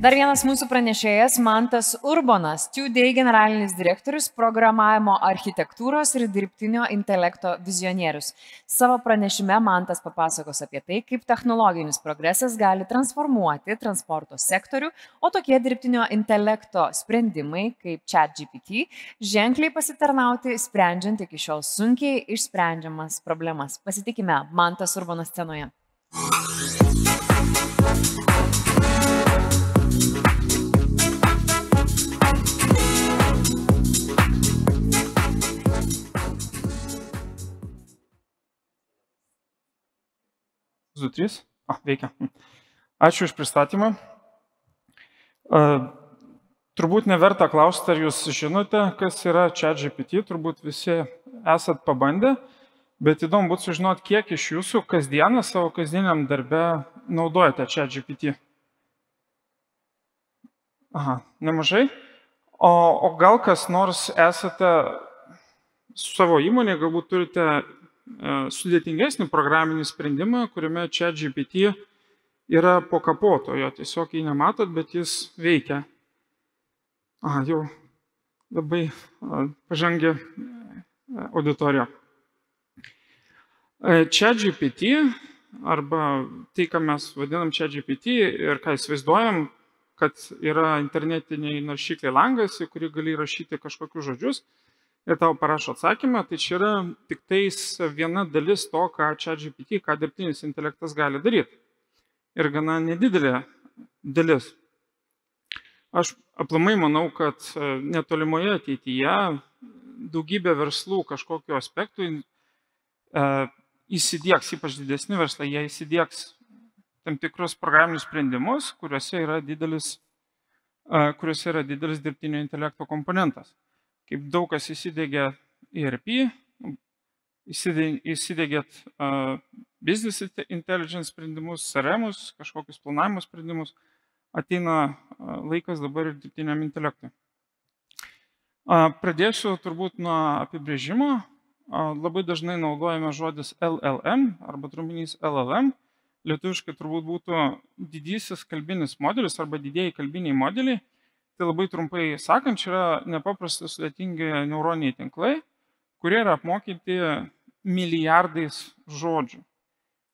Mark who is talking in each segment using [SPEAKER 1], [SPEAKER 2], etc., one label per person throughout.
[SPEAKER 1] Dar vienas mūsų pranešėjas Mantas Urbonas, TUDAY generalinis direktorius, programavimo architektūros ir dirbtinio intelekto vizionierius. Savo pranešime Mantas papasakos apie tai, kaip technologinis progresas gali transformuoti transporto sektorių, o tokie dirbtinio intelekto sprendimai kaip ChatGPT ženkliai pasitarnauti, sprendžiant iki šiol sunkiai išsprendžiamas problemas. Pasitikime, Mantas Urbonas scenoje.
[SPEAKER 2] Veikia. Ačiū už pristatymą. Turbūt neverta klausti, ar jūs žinote, kas yra ChatGPT, turbūt visi esat pabandę, bet įdomu būtų sužinoti, kiek iš jūsų kasdieną savo kasdieniam darbe naudojate ChatGPT. Nemažai. O gal kas nors esate savo įmonėje, galbūt turite sudėtingesnį programinį sprendimą, kuriame ChatGPT yra po kapoto, jo tiesiog jį nematot, bet jis veikia. Jau labai pažangi auditorija. ChatGPT, arba tai, ką mes vadinam ChatGPT ir ką įsivaizduojam, kad yra internetiniai naršykliai langas, į kurį gali rašyti kažkokius žodžius, ir tau parašo atsakymą, tai čia yra tik tais viena dalis to, ką ChatGPT, ką dirbtinis intelektas gali daryti. Ir gana nedidelė dalis. Aš aplamai manau, kad netolimoje ateityje daugybė verslų kažkokiu aspektu įsidiegs, ypač didesni verslai, jie įsidiegs tam tikrus programinius sprendimus, kuriuose yra didelis dirbtinio intelekto komponentas. Kaip daug kas įsidėgė ERP, įsidėgėt business intelligence sprendimus, CRM'us, kažkokius planavimo sprendimus, ateina laikas dabar ir dirbtiniam intelektui. Pradėsiu turbūt nuo apibrėžimo. Labai dažnai naudojame žodis LLM arba trumpinys LLM. Lietuviškai turbūt būtų didysis kalbinis modelis arba didieji kalbiniai modeliai. Tai labai trumpai sakant, čia yra nepaprastai sudėtingi neuroniniai tinklai, kurie yra apmokyti milijardais žodžių.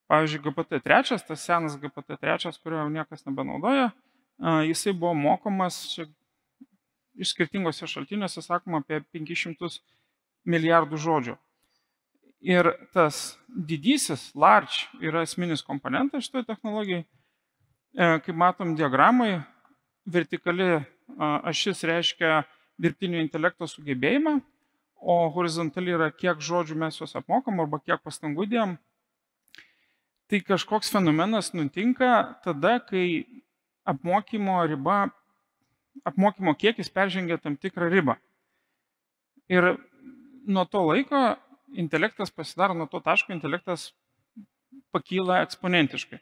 [SPEAKER 2] Pavyzdžiui, GPT-3, tas senas GPT-3, kurio jau niekas nebenaudoja, jisai buvo mokomas iš skirtingose šaltiniuose, sakoma, apie 500 milijardų žodžių. Ir tas didysis, large, yra esminis komponentas šitoje technologijai. Kaip matom diagramai, vertikali ašis reiškia dirbtinio intelekto sugebėjimą, o horizontali yra, kiek žodžių mes juos apmokam arba kiek pastangų dėjom. Tai kažkoks fenomenas nutinka tada, kai apmokymo kiekis peržengia tam tikrą ribą. Ir nuo to laiko intelektas pasidaro, nuo to taško intelektas pakyla eksponentiškai.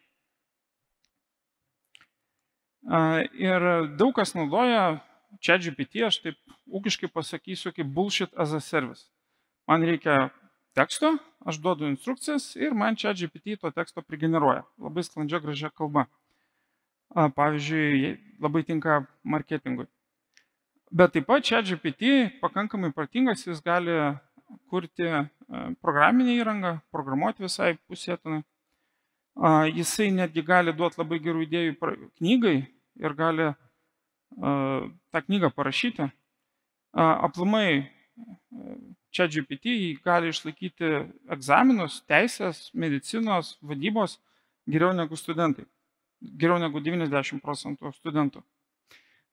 [SPEAKER 2] Ir daug kas naudoja ChatGPT, aš taip ūkiškai pasakysiu, kaip bullshit as a service. Man reikia teksto, aš duodu instrukcijas ir man ChatGPT to teksto prigeneruoja. Labai sklandžia, gražia kalba. Pavyzdžiui, labai tinka marketingui. Bet taip pat ChatGPT pakankamai protingas, jis gali kurti programinę įrangą, programuoti visai pusėtinai. Jisai netgi gali duoti labai gerų idėjų knygai ir gali tą knygą parašyti. Aplamai ChatGPT gali išlaikyti egzaminus, teisės, medicinos, vadybos geriau negu studentai. Geriau negu 90% studentų.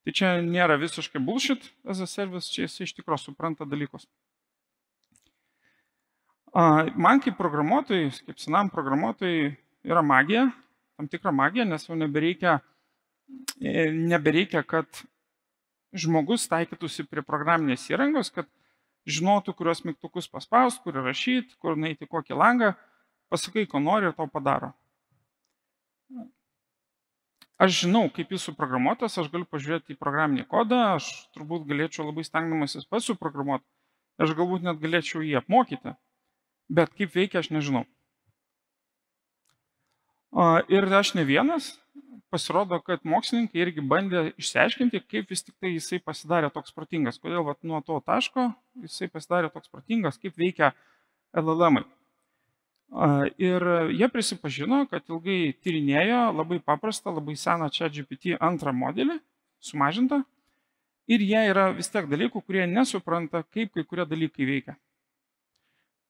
[SPEAKER 2] Tai čia nėra visiškai bullshit as a service, čia jis iš tikrųjų supranta dalykus. Man kaip programuotojai, kaip senam programuotojai, yra magija, tam tikra magija, nes jau nebereikia, kad žmogus taikytųsi prie programinės įrangos, kad žinotų, kurios mygtukus paspaust, kur rašyti, kur nueiti kokį langą, pasakai, ko nori ir tau padaro. Aš žinau, kaip jis suprogramuotas, aš galiu pažiūrėti į programinį kodą, aš turbūt galėčiau labai stengdamasis pats suprogramuoti, aš galbūt net galėčiau jį apmokyti, bet kaip veikia, aš nežinau. Ir aš ne vienas, pasirodo, kad mokslininkai irgi bandė išsiaiškinti, kaip vis tik tai jisai pasidarė toks protingas, kodėl vat, nuo to taško jisai pasidarė toks protingas, kaip veikia LLM-ai. Ir jie prisipažino, kad ilgai tyrinėjo labai paprastą, labai seną ChatGPT antrą modelį, sumažintą, ir jie yra vis tiek dalykų, kurie nesupranta, kaip kai kurie dalykai veikia.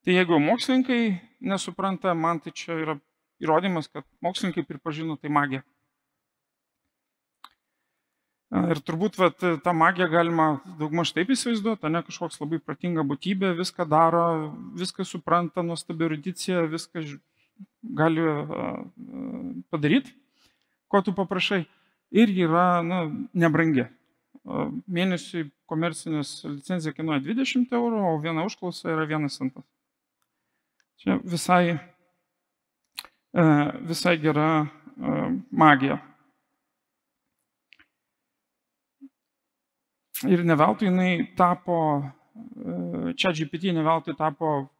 [SPEAKER 2] Tai jeigu mokslininkai nesupranta, man tai čia yra įrodymas, kad mokslininkai pripažino tai magiją. Ir turbūt tą magiją galima daugmaž taip įsivaizduoti, ne kažkoks labai protinga būtybė, viską daro, viską supranta, nuostabi erudicija, viską gali padaryti, ko tu paprašai. Ir yra nebrangi. Mėnesiui komercinės licencija kainuoja 20 eurų, o viena užklausa yra 1 centas. Čia visai gera magija. Ir neveltui jinai tapo, ChatGPT neveltui tapo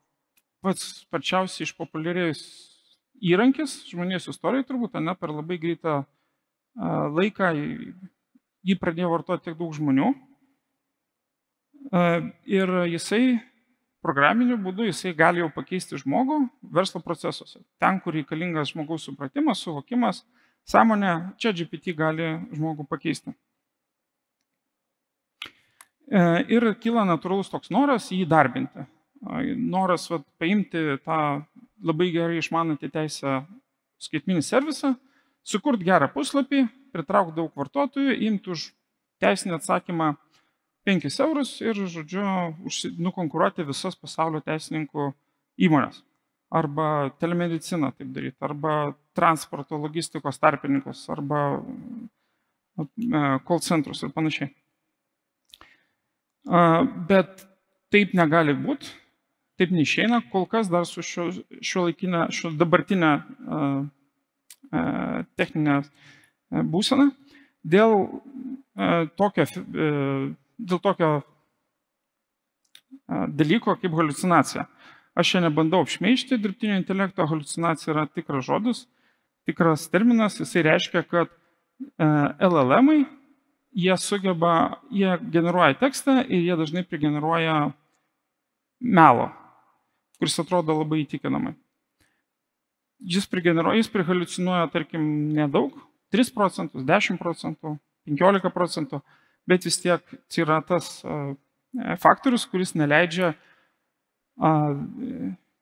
[SPEAKER 2] pats sparčiausiai išpopuliarėjus įrankis žmonijos istorijai turbūt, ne per labai greitą laiką jį pradėjo vartoti tiek daug žmonių. Ir jisai programiniu būdu jisai gali jau pakeisti žmogų verslo procesuose. Ten, kur reikalingas žmogaus supratimas, suvokimas, sąmonė, ChatGPT gali žmogų pakeisti. Ir kyla natūralus toks noras jį darbinti. Noras paimti tą labai gerai išmanantį teisę skaitminį servisą, sukurti gerą puslapį, pritraukti daug vartotojų, imti už teisinį atsakymą 5 eurus ir, žodžiu, nukonkuruoti visas pasaulio teisininkų įmonės. Arba telemediciną taip daryti, arba transporto, logistikos tarpininkus, arba call centrus ir panašiai. Bet taip negali būti, taip neišeina, kol kas dar su dabartinė techninė būsena dėl tokio dalyko kaip haliucinacija. Aš čia nebandau apšmeižti dirbtinio intelekto, haliucinacija yra tikras žodis, tikras terminas, jisai reiškia, kad LLM-ai jie generuoja tekstą ir jie dažnai prigeneruoja melo, kuris atrodo labai įtikinamai. Jis prihaliucinuoja, tarkim, nedaug, 3 procentus, 10 procentų, 15 procentų, bet vis tiek tai yra tas faktorius, kuris neleidžia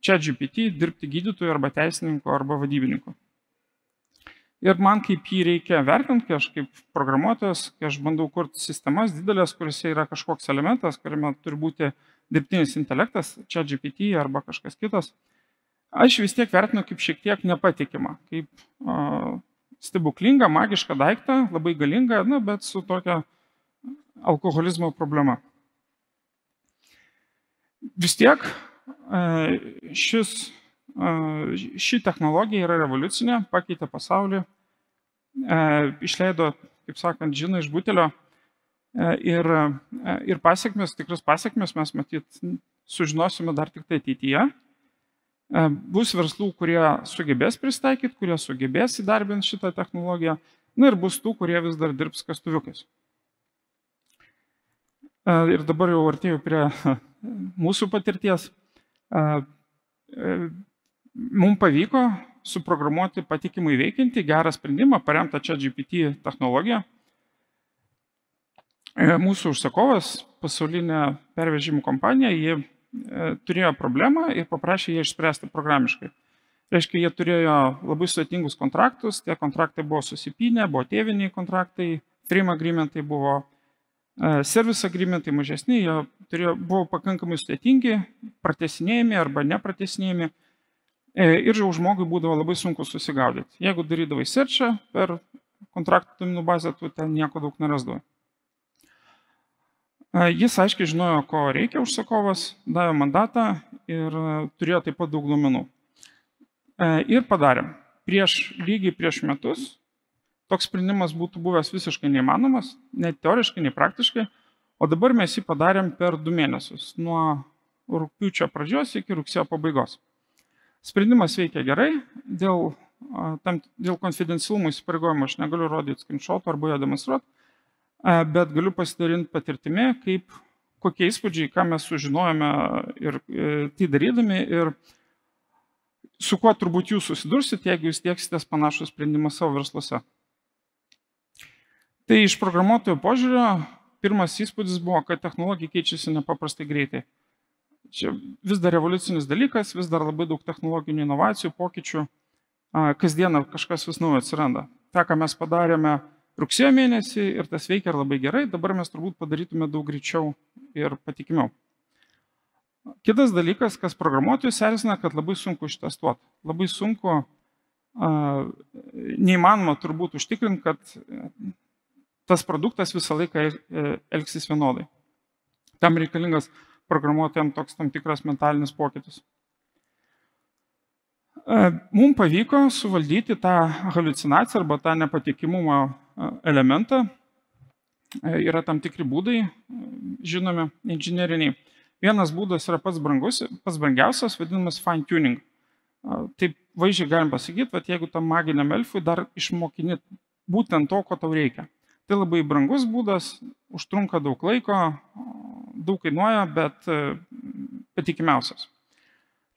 [SPEAKER 2] ChatGPT dirbti gydytojų arba teisininkų arba vadybininkų. Ir man kaip jį reikia vertinti, kai aš kaip programuotojas, kai aš bandau kurti sistemas didelės, kuriuose yra kažkoks elementas, kuriame turi būti dirbtinis intelektas, ChatGPT arba kažkas kitas, aš vis tiek vertinu kaip šiek tiek nepatikimą, kaip stebuklingą, magišką daiktą, labai galingą, bet su tokia alkoholizmo problema. Vis tiek ši technologija yra revoliucinė, pakeitė pasaulį, išleido, kaip sakant, džiną iš butelio ir pasiekmes, tikras pasiekmes mes matyt sužinosime dar tik tai ateityje. Bus verslų, kurie sugebės pristaikyti, kurie sugebės įdarbinti šitą technologiją, ir bus tų, kurie vis dar dirbs kastuviukais. Ir dabar jau artėjau prie mūsų patirties. Mums pavyko suprogramuoti patikimai veikiantį gerą sprendimą, paremtą ChatGPT technologiją. Mūsų užsakovas, pasaulinė pervežimų kompanija, jie turėjo problemą ir paprašė jie išspręsti programiškai. Reiškia, jie turėjo labai sudėtingus kontraktus, tie kontraktai buvo susipynę, buvo tėviniai kontraktai, frame agreementai buvo, service agreementai mažesni, jie buvo pakankamai sudėtingi, pratesinėjami arba nepratesinėjami. Ir jau žmogui būdavo labai sunku susigaudyti. Jeigu darydavai searchą per kontraktų duomenų bazę, tu ten nieko daug nerasdavai. Jis aiškiai žinojo, ko reikia užsakovas, davė mandatą ir turėjo taip pat daug duomenų. Ir padarėm. Lygiai prieš metus toks sprendimas būtų buvęs visiškai neįmanomas, ne teoriškai, ne praktiškai, o dabar mes jį padarėm per 2 mėnesius, nuo rugpjūčio pradžios iki rugsėjo pabaigos. Sprendimas veikia gerai, dėl dėl konfidencialumo įsipareigojimo aš negaliu rodyti screenshotų arba ją demonstruoti, bet galiu pasidalinti patirtimi, kokie įspūdžiai, ką mes sužinojome ir tai darydami ir su kuo turbūt jūs susidursit, jeigu jūs tieksitės panašų sprendimą savo versluose. Tai iš programuotojo požiūrio pirmas įspūdis buvo, kad technologija keičiasi nepaprastai greitai. Čia vis dar revoliucinis dalykas, vis dar labai daug technologinių inovacijų, pokyčių, kasdieną kažkas vis naujo atsiranda. Ta, ką mes padarėme rugsėjo mėnesį ir tas veikia labai gerai, dabar mes turbūt padarytume daug greičiau ir patikimiau. Kitas dalykas, kas programuotojus erzina, kad labai sunku ištestuoti. Labai sunku, neįmanoma turbūt užtikrinti, kad tas produktas visą laiką elgsis vienodai. Tam reikalingas programuotojams toks tam tikras mentalinis pokytis. Mums pavyko suvaldyti tą haliucinaciją arba tą nepatikimumo elementą. Yra tam tikri būdai, žinomi, inžineriniai. Vienas būdas yra pats brangiausias, vadinamas fine tuning. Taip vaizdžiai galim pasakyti, kad jeigu tam maginiam elfui dar išmokini būtent to, ko tau reikia. Tai labai brangus būdas, užtrunka daug laiko, daug kainuoja, bet patikimiausias.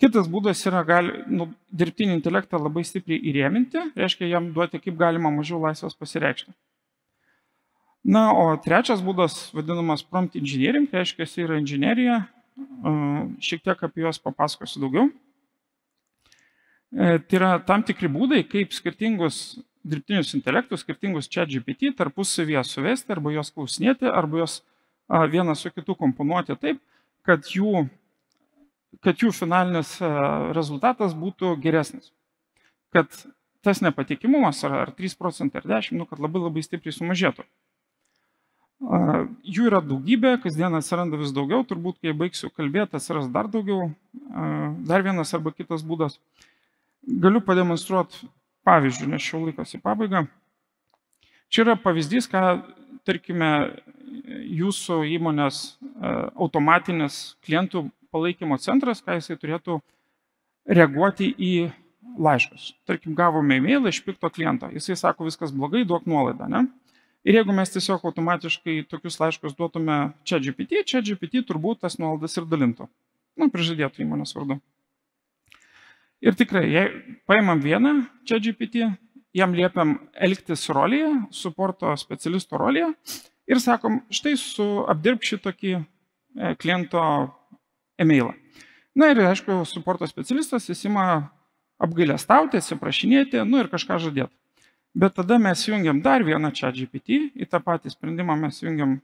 [SPEAKER 2] Kitas būdas yra dirbtinį intelektą labai stipriai įrėminti, reiškia jam duoti kaip galima mažiau laisvės pasireikšti. Na, o trečias būdas vadinamas prompt engineering, reiškia, jis yra inžinerija, šiek tiek apie juos papasakosiu daugiau. Tai yra tam tikri būdai, kaip skirtingus dirbtinius intelektus, skirtingus ChatGPT tarpusavyje suvesti arba juos klausinėti, arba juos vienas su kitu komponuoti taip, kad jų finalinis rezultatas būtų geresnis. Kad tas nepatikimumas ar 3 procentai ar 10, kad labai stipriai sumažėtų. Jų yra daugybė, kasdien atsiranda vis daugiau, turbūt kai baigsiu kalbėti, atsiras dar daugiau, dar vienas arba kitas būdas. Galiu pademonstruoti pavyzdžių, nes šio laikas į pabaigą. Čia yra pavyzdys, ką, tarkime, jūsų įmonės automatinis klientų palaikymo centras, ką jisai turėtų reaguoti į laiškus. Tarkim, gavome e-mailą iš pikto kliento, jisai sako, viskas blogai, duok nuolaidą, ne? Ir jeigu mes tiesiog automatiškai tokius laiškus duotume ChatGPT turbūt tas nuolaidas ir dalintų. Prižadėtų įmonės vardu. Ir tikrai, jei paimam vieną ChatGPT, jam liepiam elgtis rolėje, suporto specialisto rolėje ir sakom, štai apdirbk šitokį kliento e-mailą. Na ir aišku, suporto specialistas jis ima apgailestauti, atsiprašinėti, ir kažką žadėti. Bet tada mes jungiam dar vieną ChatGPT, į tą patį sprendimą mes jungiam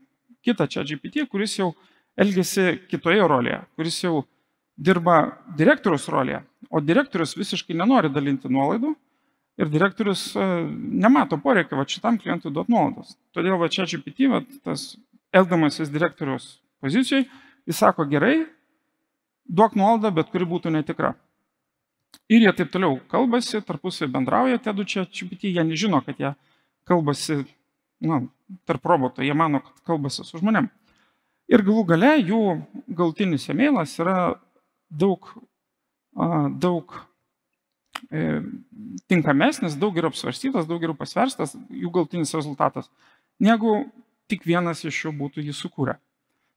[SPEAKER 2] kitą ChatGPT, kuris jau elgiasi kitoje rolėje, kuris jau dirba direktorius rolėje, o direktorius visiškai nenori dalinti nuolaidų ir direktorius nemato poreikio šitam klientui duoti nuolaidas. Todėl ChatGPT, tas elgdamasis direktorius pozicijai, jis sako gerai, duok nuolaidą, bet kuri būtų netikra. Ir jie taip toliau kalbasi, tarpusavį bendrauja, tie du ChatGPT, jie nežino, kad jie kalbasi tarp roboto, jie mano, kad kalbasi su žmonėm. Ir galų gale jų galutinis e-mailas yra daug tinkamesnis, daug geriau apsvarstytas, daug geriau pasverstas, jų galutinis rezultatas, negu tik vienas iš jų būtų jį sukūrę.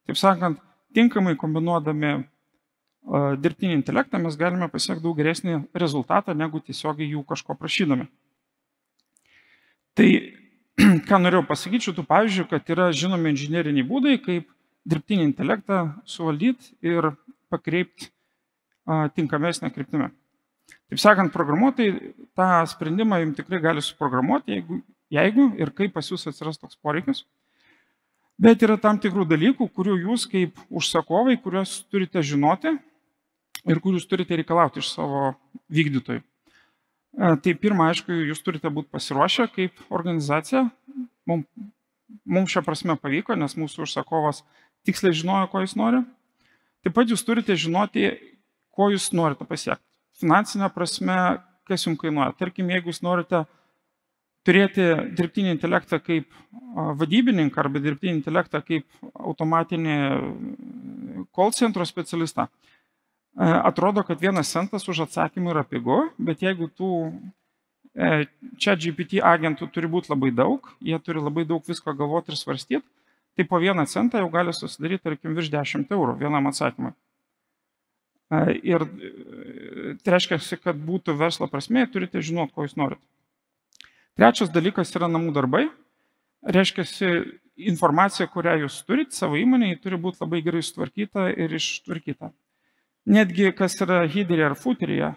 [SPEAKER 2] Taip sakant, tinkamai kombinuodami dirbtinį intelektą mes galime pasiekti daug geresnį rezultatą, negu tiesiogiai jų kažko prašydami. Tai, ką norėjau pasakyti šitų pavyzdžių, kad yra žinomi inžineriniai būdai, kaip dirbtinį intelektą suvaldyti ir pakreipti tinkamesnę kryptimį. Taip sakant, programuotojai tą sprendimą jums tikrai gali suprogramuoti, jeigu ir kaip pas jūs atsiras toks poreikis. Bet yra tam tikrų dalykų, kurių jūs kaip užsakovai, kuriuos turite žinoti ir kur jūs turite reikalauti iš savo vykdytojų. Tai pirma, aišku, jūs turite būti pasiruošę kaip organizacija. Mums šią prasme pavyko, nes mūsų užsakovas tiksliai žinojo, ko jis nori. Taip pat jūs turite žinoti, ko jūs norite pasiekti. Finansinė prasme, kas jums kainuoja. Tarkim, jeigu jūs norite turėti dirbtinį intelektą kaip vadybininką arba dirbtinį intelektą kaip automatinį call centro specialistą, atrodo, kad 1 centas už atsakymą yra pigu, bet jeigu tų ChatGPT agentų turi būti labai daug, jie turi labai daug visko galvoti ir svarstyti, tai po 1 centą jau gali susidaryti, tarkim, virš 10 eurų vienam atsakymui. Ir tai reiškia, kad būtų verslo prasme, turite žinoti, ko jūs norite. Trečias dalykas yra namų darbai. Reiškia, informacija, kurią jūs turite savo įmonėje, turi būti labai gerai sutvarkyta ir ištvarkyta. Netgi kas yra headeryje ar footeryje,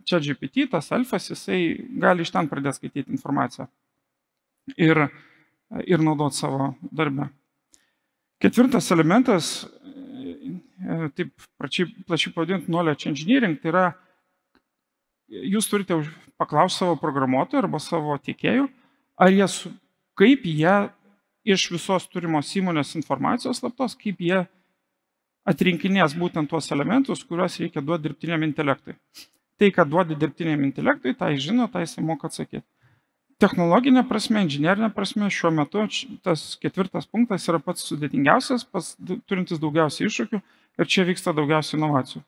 [SPEAKER 2] ChatGPT, tas alfas, jisai gali iš ten pradėti skaityti informaciją ir naudoti savo darbę. Ketvirtas elementas, taip plačiai pavadinti knowledge engineering, tai yra, jūs turite paklausti savo programuotojų arba savo tiekėjų, kaip jie iš visos turimos įmonės informacijos slaptos, kaip jie atrinkinės būtent tuos elementus, kuriuos reikia duoti dirbtiniam intelektui. Tai, kad duodi dirbtiniam intelektui, tai žino, tai jisai moka atsakyti. Technologinė prasme, inžinerinė prasme, šiuo metu tas ketvirtas punktas yra pats sudėtingiausias, turintis daugiausiai iššūkių ir čia vyksta daugiausiai inovacijų.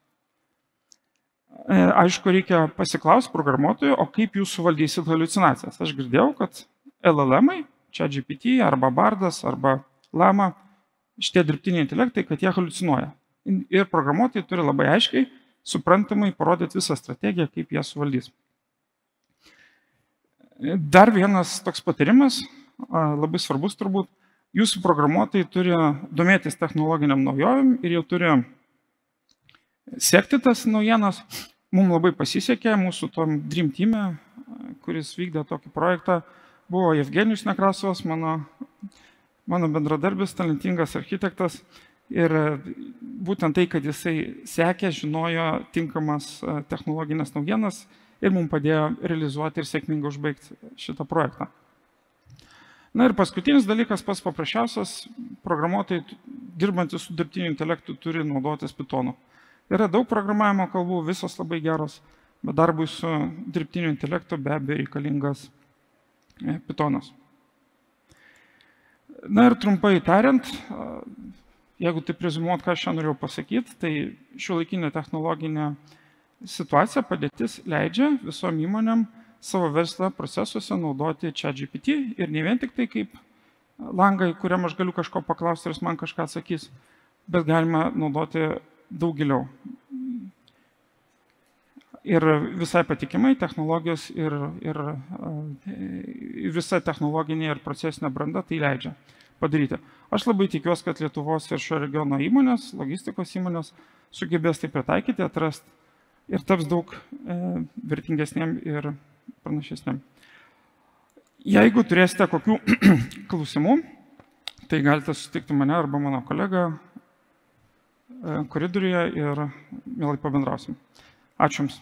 [SPEAKER 2] Aišku, reikia pasiklausti programuotojų, o kaip jūs suvaldysit haliucinacijas. Aš girdėjau, kad LLM-ai, ChatGPT arba Bardas arba Llama, šitie dirbtiniai intelektai, kad jie haliucinuoja. Ir programuotojai turi labai aiškiai, suprantamai parodyti visą strategiją, kaip jie suvaldys. Dar vienas toks patarimas, labai svarbus turbūt, jūsų programuotojai turi domėtis technologiniam naujovėm ir jau turi sekti tas naujienas. Mums labai pasisekė, mūsų tom Dream Team'e, kuris vykdė tokį projektą, buvo Evgenijus Nekrasovas, mano bendradarbis, talentingas architektas. Ir būtent tai, kad jisai sekė, žinojo tinkamas technologinės naujienas ir mums padėjo realizuoti ir sėkmingai užbaigti šitą projektą. Na ir paskutinis dalykas, pats paprasčiausias, programuotojai dirbantys su dirbtiniu intelektu turi naudotis Pythonu. Yra daug programavimo kalbų, visos labai geros, bet darbui su dirbtiniu intelektu be abejo reikalingas Pythonas. Na ir trumpai tariant, jeigu taip reziumuot, ką aš čia norėjau pasakyti, tai šiuolaikinė technologinė situacija, padėtis leidžia visom įmonėm savo verslo procesuose naudoti ChatGPT ir ne vien tik tai kaip langai, kuriam aš galiu kažko paklausti ir jis man kažką atsakys, bet galima naudoti daug giliau. Ir visai patikimai technologijos ir visa technologinė ir procesinė branda tai leidžia padaryti. Aš labai tikiuosi, kad Lietuvos ir šio regiono įmonės, logistikos įmonės sugebės tai pritaikyti, atrasti ir taps daug vertingesnėm ir pranašesnėm. Jeigu turėsite kokių klausimų, tai galite susitikti mane arba mano kolegą koridoriuje ir mielai pabendrausim. Ačiū Jums.